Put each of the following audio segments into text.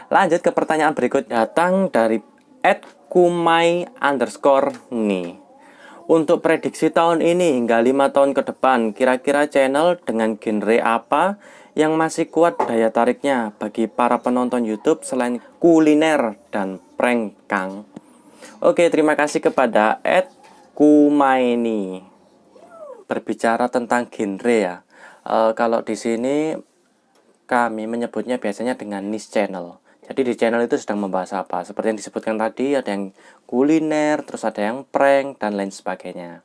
Lanjut ke pertanyaan berikut, datang dari @kumai_ni. Untuk prediksi tahun ini hingga 5 tahun ke depan, kira-kira channel dengan genre apa yang masih kuat daya tariknya bagi para penonton YouTube selain kuliner dan prank, Kang? Oke, terima kasih kepada @kumaini. Berbicara tentang genre ya, kalau di sini kami menyebutnya biasanya dengan niche channel. Jadi di channel itu sedang membahas apa? Seperti yang disebutkan tadi, ada yang kuliner, terus ada yang prank, dan lain sebagainya.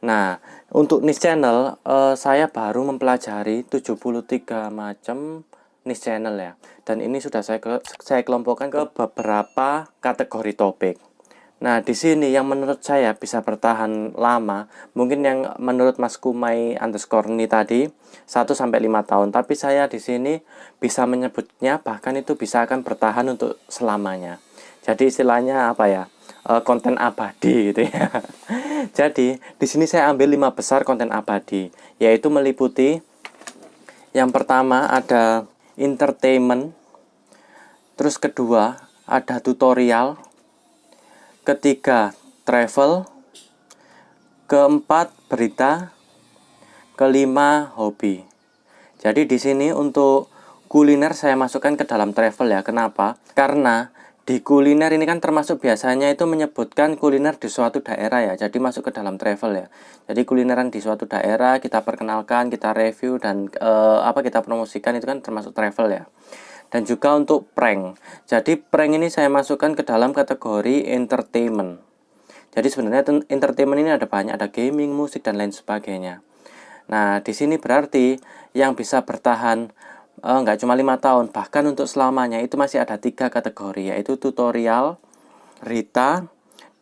Nah, untuk niche channel, saya baru mempelajari 73 macam niche channel ya. Dan ini sudah saya kelompokkan ke beberapa kategori topik. Nah, di sini yang menurut saya bisa bertahan lama, mungkin yang menurut Mas Kumai underscore ini tadi 1 sampai 5 tahun, tapi saya di sini bisa menyebutnya bahkan itu bisa akan bertahan untuk selamanya. Jadi istilahnya apa ya? Konten abadi gitu ya. Jadi, di sini saya ambil 5 besar konten abadi, yaitu meliputi yang pertama ada entertainment, terus kedua ada tutorial, ketiga travel, keempat berita, kelima hobi. Jadi di sini untuk kuliner saya masukkan ke dalam travel ya. Kenapa? Karena di kuliner ini kan termasuk biasanya itu menyebutkan kuliner di suatu daerah ya. Jadi masuk ke dalam travel ya. Jadi kulineran di suatu daerah kita perkenalkan, kita review dan kita promosikan itu kan termasuk travel ya. Dan juga untuk prank. Jadi prank ini saya masukkan ke dalam kategori entertainment. Jadi sebenarnya entertainment ini ada banyak, ada gaming, musik dan lain sebagainya. Nah, di sini berarti yang bisa bertahan nggak cuma 5 tahun, bahkan untuk selamanya itu masih ada 3 kategori, yaitu tutorial, berita,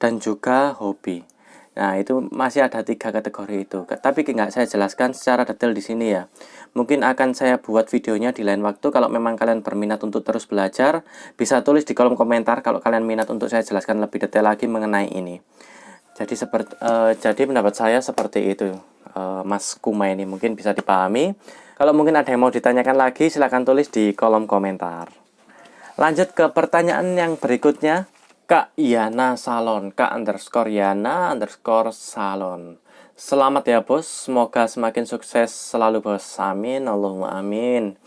dan juga hobi. Nah, itu masih ada 3 kategori itu. Tapi nggak saya jelaskan secara detail di sini ya. Mungkin akan saya buat videonya di lain waktu. Kalau memang kalian berminat untuk terus belajar, bisa tulis di kolom komentar kalau kalian minat untuk saya jelaskan lebih detail lagi mengenai ini. Jadi pendapat saya seperti itu, Mas Kuma ini mungkin bisa dipahami. Kalau mungkin ada yang mau ditanyakan lagi, silahkan tulis di kolom komentar. Lanjut ke pertanyaan yang berikutnya. Kak Yana Salon, Kak_Yana_Salon. Selamat ya bos, semoga semakin sukses selalu bos. Amin, Allahumma amin.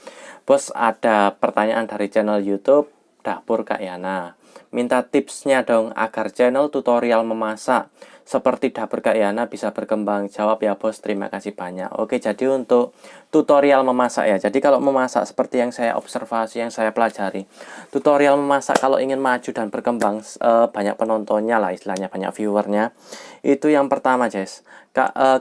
Bos, ada pertanyaan dari channel YouTube Dapur Kak Yana. Minta tipsnya dong agar channel tutorial memasak seperti Dapur Kak Yana bisa berkembang. Jawab ya bos, terima kasih banyak. Oke, jadi untuk tutorial memasak ya. Jadi kalau memasak seperti yang saya observasi, yang saya pelajari, tutorial memasak kalau ingin maju dan berkembang, banyak penontonnya lah istilahnya, banyak viewernya. Itu yang pertama, Jess.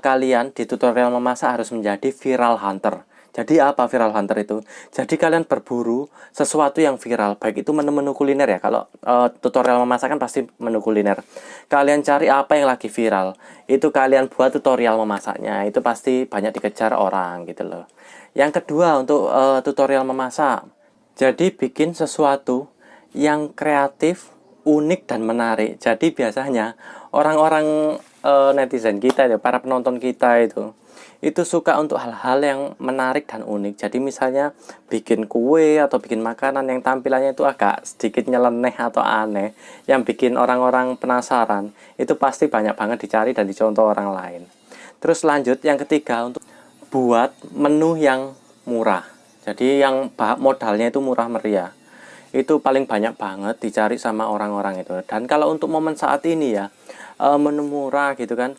Kalian di tutorial memasak harus menjadi viral hunter. Jadi apa viral hunter itu? Jadi kalian berburu sesuatu yang viral, baik itu menu-menu kuliner ya. Kalau tutorial memasak kan pasti menu kuliner. Kalian cari apa yang lagi viral, itu kalian buat tutorial memasaknya. Itu pasti banyak dikejar orang gitu loh. Yang kedua untuk tutorial memasak. Jadi bikin sesuatu yang kreatif, unik dan menarik. Jadi biasanya orang-orang netizen kita ya, para penonton kita itu suka untuk hal-hal yang menarik dan unik. Jadi misalnya bikin kue atau bikin makanan yang tampilannya itu agak sedikit nyeleneh atau aneh, yang bikin orang-orang penasaran, itu pasti banyak banget dicari dan dicontoh orang lain. Terus lanjut yang ketiga, untuk buat menu yang murah. Jadi yang modalnya itu murah meriah. Itu paling banyak banget dicari sama orang-orang itu. Dan kalau untuk momen saat ini ya, menu murah gitu kan,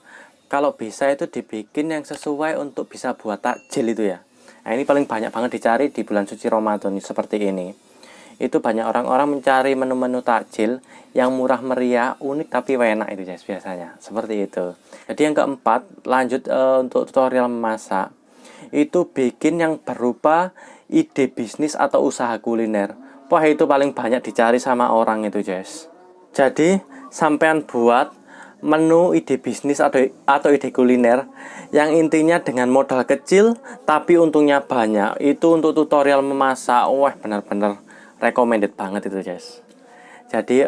kalau bisa itu dibikin yang sesuai untuk bisa buat takjil itu ya. Nah, ini paling banyak banget dicari di bulan suci Ramadan seperti ini. Itu banyak orang-orang mencari menu-menu takjil yang murah meriah, unik tapi enak itu guys biasanya. Seperti itu. Jadi yang keempat, lanjut untuk tutorial memasak. Itu bikin yang berupa ide bisnis atau usaha kuliner. Wah, itu paling banyak dicari sama orang itu guys. Jadi sampean buat menu ide bisnis atau ide kuliner yang intinya dengan modal kecil tapi untungnya banyak. Itu untuk tutorial memasak, wah benar-benar recommended banget itu guys. Jadi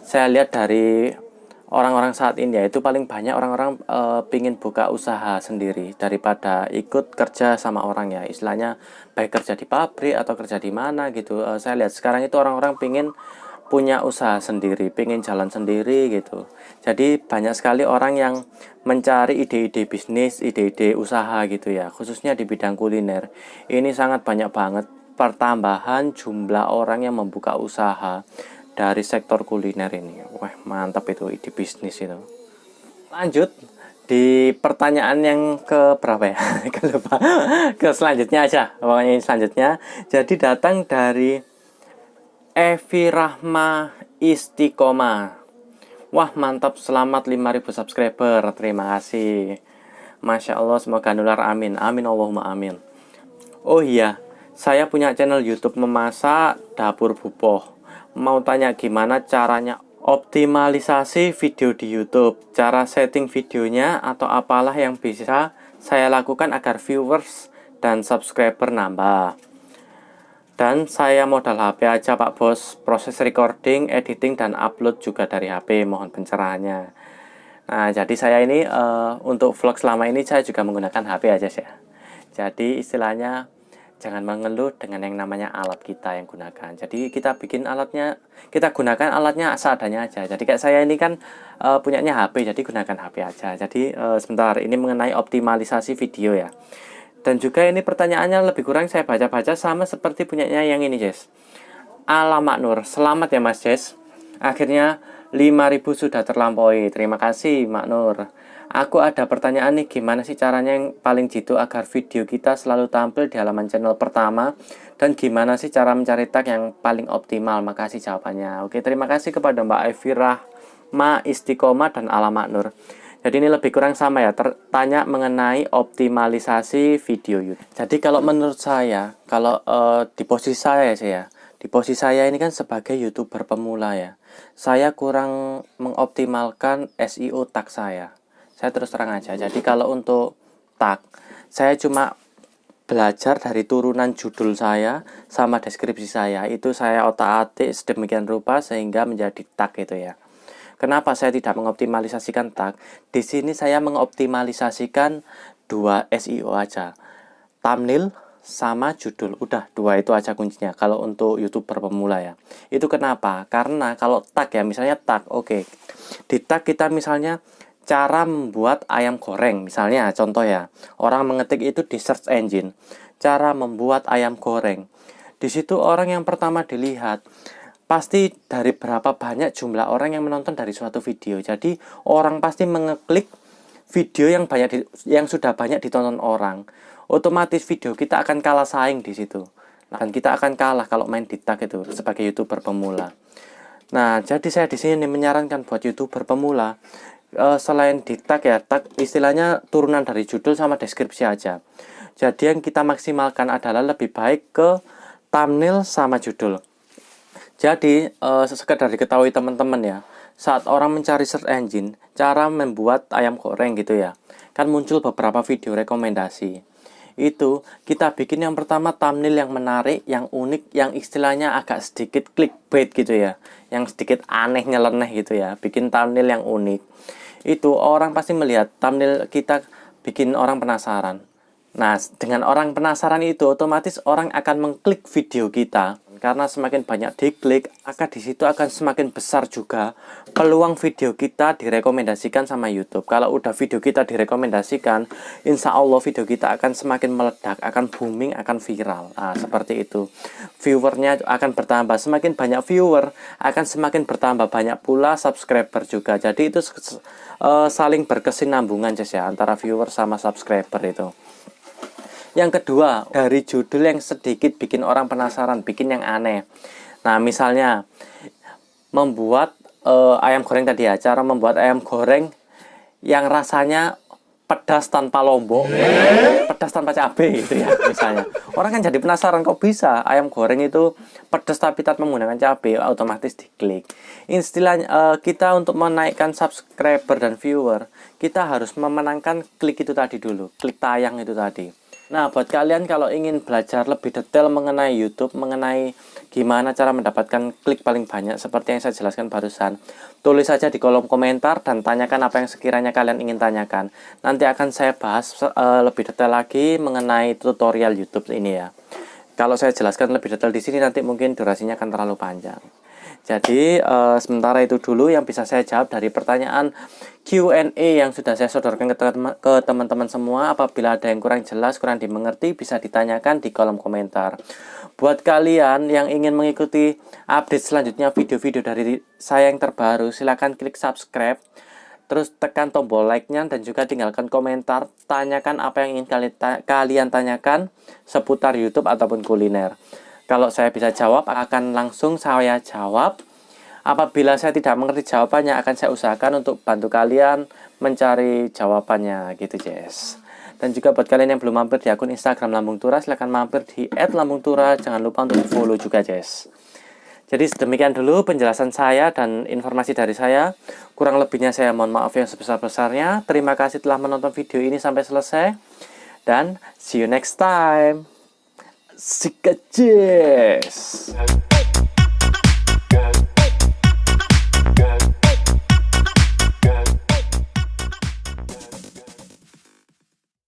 saya lihat dari orang-orang saat ini ya, itu paling banyak orang-orang pingin buka usaha sendiri daripada ikut kerja sama orang ya, istilahnya baik kerja di pabrik atau kerja di mana gitu. Saya lihat sekarang itu orang-orang pingin punya usaha sendiri, pingin jalan sendiri gitu. Jadi banyak sekali orang yang mencari ide-ide bisnis, ide-ide usaha gitu ya, khususnya di bidang kuliner. Ini sangat banyak banget pertambahan jumlah orang yang membuka usaha dari sektor kuliner ini. Wah, mantap itu ide bisnis itu. Lanjut di pertanyaan yang ke berapa ya? Ke selanjutnya aja. Pokoknya ini selanjutnya. Jadi datang dari Evi Rahma Istiqomah. Wah, mantap, selamat 5.000 subscriber. Terima kasih. Masya Allah, semoga nular, amin. Amin Allahumma amin. Oh iya, saya punya channel YouTube memasak dapur bupoh. Mau tanya gimana caranya optimalisasi video di YouTube, cara setting videonya, atau apalah yang bisa saya lakukan agar viewers dan subscriber nambah. Dan saya modal HP aja Pak Bos, proses recording, editing, dan upload juga dari HP, mohon pencerahannya. Nah, jadi saya ini untuk vlog selama ini saya juga menggunakan HP aja sih ya. Jadi istilahnya jangan mengeluh dengan yang namanya alat kita yang gunakan. Jadi kita bikin alatnya, kita gunakan alatnya seadanya aja. Jadi kayak saya ini kan punyanya HP, jadi gunakan HP aja. Jadi sebentar, ini mengenai optimalisasi video ya. Dan juga ini pertanyaannya lebih kurang saya baca-baca sama seperti punyanya yang ini, Jess. Ala Maknur, selamat ya Mas Jess. Akhirnya 5.000 sudah terlampaui. Terima kasih Maknur. Aku ada pertanyaan nih, gimana sih caranya yang paling jitu agar video kita selalu tampil di halaman channel pertama, dan gimana sih cara mencari tag yang paling optimal? Makasih jawabannya. Oke, terima kasih kepada Mbak Evi Rahma Istiqomah dan Ala Maknur. Jadi ini lebih kurang sama ya, tertanya mengenai optimalisasi video YouTube. Jadi kalau menurut saya, kalau di posisi saya sih ya, di posisi saya ini kan sebagai YouTuber pemula ya, saya kurang mengoptimalkan SEO tag saya. Saya terus terang aja. Jadi kalau untuk tag, saya cuma belajar dari turunan judul saya sama deskripsi saya. Itu saya otak-atik sedemikian rupa sehingga menjadi tag itu ya. Kenapa saya tidak mengoptimalisasikan tag? Di sini saya mengoptimalisasikan dua SEO aja, thumbnail sama judul. Udah, dua itu aja kuncinya kalau untuk YouTuber pemula ya. Itu kenapa? Karena kalau tag ya, misalnya tag, oke. Di tag kita misalnya cara membuat ayam goreng, misalnya contoh ya. Orang mengetik itu di search engine, cara membuat ayam goreng. Di situ orang yang pertama dilihat pasti dari berapa banyak jumlah orang yang menonton dari suatu video. Jadi orang pasti mengeklik video yang yang sudah banyak ditonton orang. Otomatis video kita akan kalah saing di situ. Dan kita akan kalah kalau main di tag itu sebagai YouTuber pemula. Nah, jadi saya di sini menyarankan buat YouTuber pemula, selain di tag ya, tag istilahnya turunan dari judul sama deskripsi aja. Jadi yang kita maksimalkan adalah lebih baik ke thumbnail sama judul. Jadi, sekedar diketahui teman-teman ya, saat orang mencari search engine, cara membuat ayam goreng gitu ya, kan muncul beberapa video rekomendasi. Itu, kita bikin yang pertama thumbnail yang menarik, yang unik, yang istilahnya agak sedikit clickbait gitu ya, yang sedikit aneh, nyeleneh gitu ya, bikin thumbnail yang unik. Itu, orang pasti melihat thumbnail kita bikin orang penasaran. Nah, dengan orang penasaran itu, otomatis orang akan mengklik video kita. Karena semakin banyak diklik, maka di situ akan semakin besar juga peluang video kita direkomendasikan sama YouTube. Kalau udah video kita direkomendasikan, insya Allah video kita akan semakin meledak, akan booming, akan viral. Nah, seperti itu. Viewernya akan bertambah. Semakin banyak viewer, akan semakin bertambah banyak pula subscriber juga. Jadi itu saling berkesinambungan ya, antara viewer sama subscriber itu. Yang kedua, dari judul yang sedikit bikin orang penasaran, bikin yang aneh. Nah, misalnya membuat ayam goreng tadi ya, cara membuat ayam goreng yang rasanya pedas tanpa lombok, pedas tanpa cabai gitu ya, misalnya. Orang kan jadi penasaran, kok bisa ayam goreng itu pedas tapi tanpa menggunakan cabai, otomatis diklik. Istilahnya kita untuk menaikkan subscriber dan viewer, kita harus memenangkan klik itu tadi dulu, klik tayang itu tadi. Nah, buat kalian kalau ingin belajar lebih detail mengenai YouTube, mengenai gimana cara mendapatkan klik paling banyak seperti yang saya jelaskan barusan, tulis saja di kolom komentar dan tanyakan apa yang sekiranya kalian ingin tanyakan. Nanti akan saya bahas lebih detail lagi mengenai tutorial YouTube ini ya. Kalau saya jelaskan lebih detail di sini nanti mungkin durasinya akan terlalu panjang. Jadi sementara itu dulu yang bisa saya jawab dari pertanyaan Q&A yang sudah saya sodorkan ke teman-teman semua. Apabila ada yang kurang jelas, kurang dimengerti, bisa ditanyakan di kolom komentar. Buat kalian yang ingin mengikuti update selanjutnya video-video dari saya yang terbaru, silahkan klik subscribe, terus tekan tombol like-nya dan juga tinggalkan komentar, tanyakan apa yang ingin kalian tanyakan seputar YouTube ataupun kuliner. Kalau saya bisa jawab, akan langsung saya jawab. Apabila saya tidak mengerti jawabannya, akan saya usahakan untuk bantu kalian mencari jawabannya gitu, Jess. Dan juga buat kalian yang belum mampir di akun Instagram Lambung Tura, silahkan mampir di @lambungtura. Jangan lupa untuk follow juga, Jess. Jadi sedemikian dulu penjelasan saya dan informasi dari saya. Kurang lebihnya saya mohon maaf yang sebesar-besarnya. Terima kasih telah menonton video ini sampai selesai. Dan see you next time. Sika Jess.